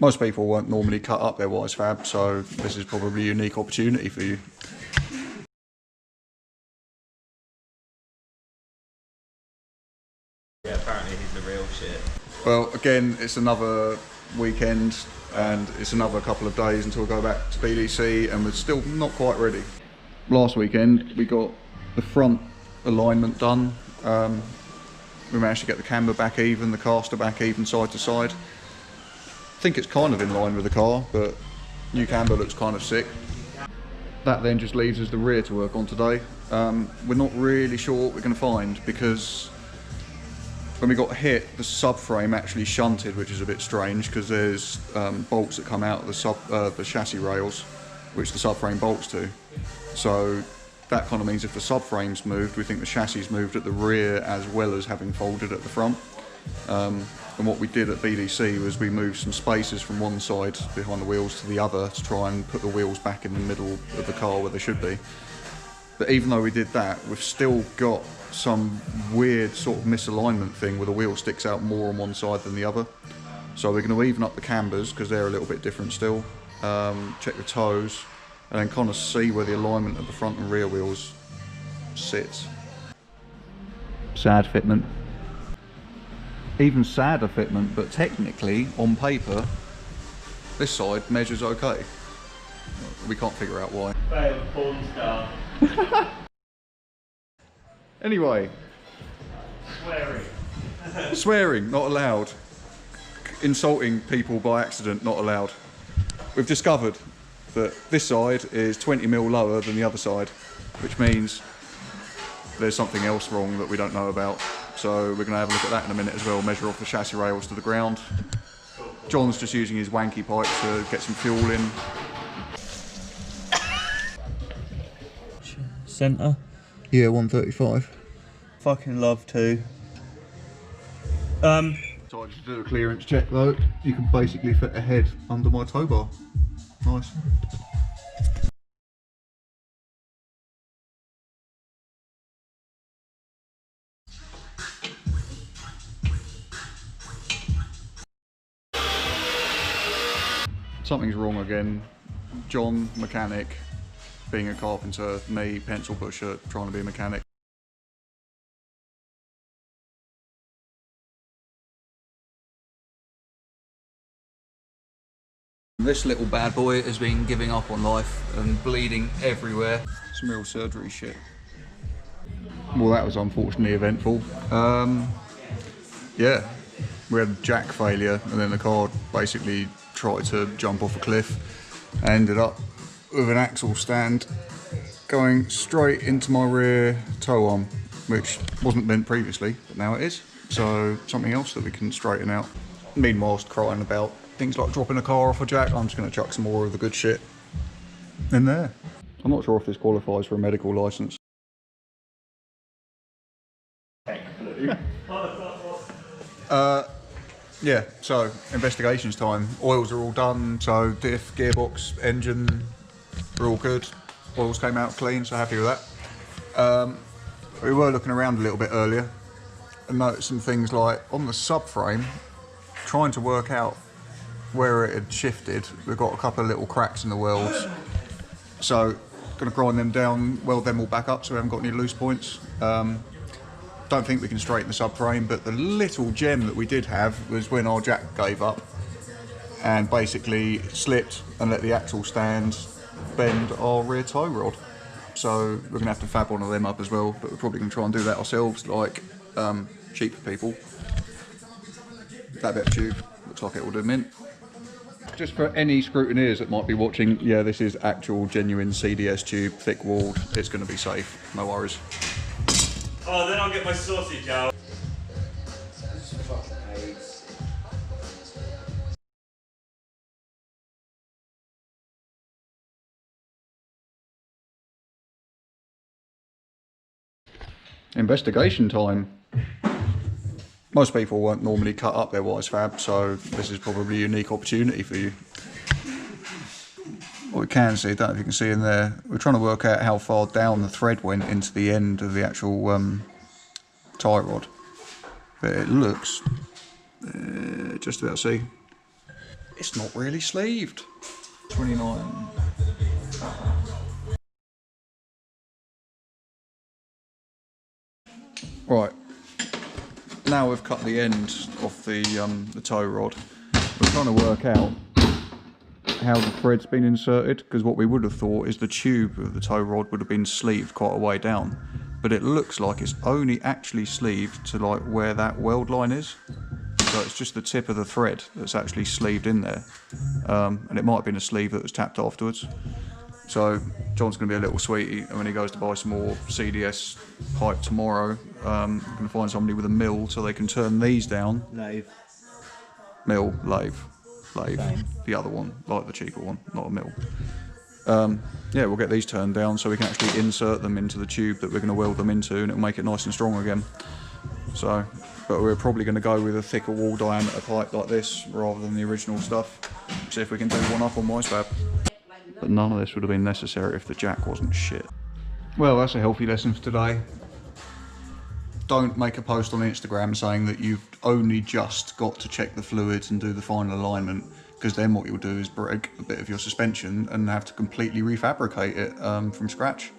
Most people won't normally cut up their Wisefab, so this is probably a unique opportunity for you. Yeah, apparently he's the real shit. Well, again, it's another weekend and it's another couple of days until we go back to BDC, and we're still not quite ready. Last weekend we got the front alignment done. We managed to get the camber back even, the caster back even side to side. I think it's kind of in line with the car, but new camber looks kind of sick. That then just leaves us the rear to work on today. We're not really sure what we're going to find, because when we got hit, the subframe actually shunted, which is a bit strange because there's bolts that come out of the chassis rails, which the subframe bolts to. So that kind of means if the subframe's moved, we think the chassis moved at the rear as well as having folded at the front. And what we did at BDC was we moved some spaces from one side behind the wheels to the other to try and put the wheels back in the middle of the car where they should be. But even though we did that, we've still got some weird sort of misalignment thing where the wheel sticks out more on one side than the other. So we're going to even up the cambers because they're a little bit different still, check the toes, and then kind of see where the alignment of the front and rear wheels sits. Sad fitment. Even sadder fitment, but technically, on paper, this side measures okay. We can't figure out why. Failed porn star. Anyway. Swearing. Swearing, not allowed. Insulting people by accident, not allowed. We've discovered that this side is 20mm lower than the other side, which means there's something else wrong that we don't know about. So we're going to have a look at that in a minute as well, measure off the chassis rails to the ground. John's just using his wanky pipe to get some fuel in. Centre. Yeah, 135. Fucking love to. So I just do a clearance check though. You can basically fit a head under my tow bar. Nice. Something's wrong again. John, mechanic, being a carpenter, me, pencil pusher, trying to be a mechanic. This little bad boy has been giving up on life and bleeding everywhere. Some real surgery shit. Well, that was unfortunately eventful. Yeah, we had a jack failure and then the car basically tried to jump off a cliff. I ended up with an axle stand going straight into my rear tow arm, which wasn't bent previously, but now it is. So something else that we can straighten out. Meanwhile, crying about things like dropping a car off a jack, I'm just going to chuck some more of the good shit in there. I'm not sure if this qualifies for a medical licence. Yeah, so investigations time. Oils are all done, so diff, gearbox, engine are all good. Oils came out clean, so happy with that. We were looking around a little bit earlier and noticed some things like on the subframe, trying to work out where it had shifted. We've got a couple of little cracks in the welds, so going to grind them down, weld them all back up so we haven't got any loose points. Don't think we can straighten the subframe, but the little gem that we did have was when our jack gave up and basically slipped and let the axle stand bend our rear tow rod. So we're going to have to fab one of them up as well, but we're probably going to try and do that ourselves like cheaper people. That bit of tube looks like it will do mint. Just for any scrutineers that might be watching, yeah, this is actual genuine CDS tube, thick walled. It's going to be safe, no worries. Oh, then I'll get my sausage out. Investigation time. Most people won't normally cut up their Wisefab, so this is probably a unique opportunity for you. What we can see, don't know if you can see in there, we're trying to work out how far down the thread went into the end of the actual tie rod. But it looks, just about see, it's not really sleeved. 29. Right, now we've cut the end off the tow rod. We're trying to work out how the thread's been inserted, because what we would have thought is the tube of the tow rod would have been sleeved quite a way down, but it looks like it's only actually sleeved to like where that weld line is. So it's just the tip of the thread that's actually sleeved in there, and it might have been a sleeve that was tapped afterwards. So John's going to be a little sweetie, and when he goes to buy some more CDS pipe tomorrow, I'm going to find somebody with a mill so they can turn these down. Lathe. Mill, lathe. Same. The other one, like the cheaper one, not a mill. Yeah, we'll get these turned down so we can actually insert them into the tube that we're going to weld them into, and it'll make it nice and strong again. So, but we're probably going to go with a thicker wall diameter pipe like this rather than the original stuff. See if we can do one up on Wisefab. But none of this would have been necessary if the jack wasn't shit. Well, that's a healthy lesson for today. Don't make a post on Instagram saying that you've only just got to check the fluids and do the final alignment, because then what you'll do is break a bit of your suspension and have to completely refabricate it from scratch.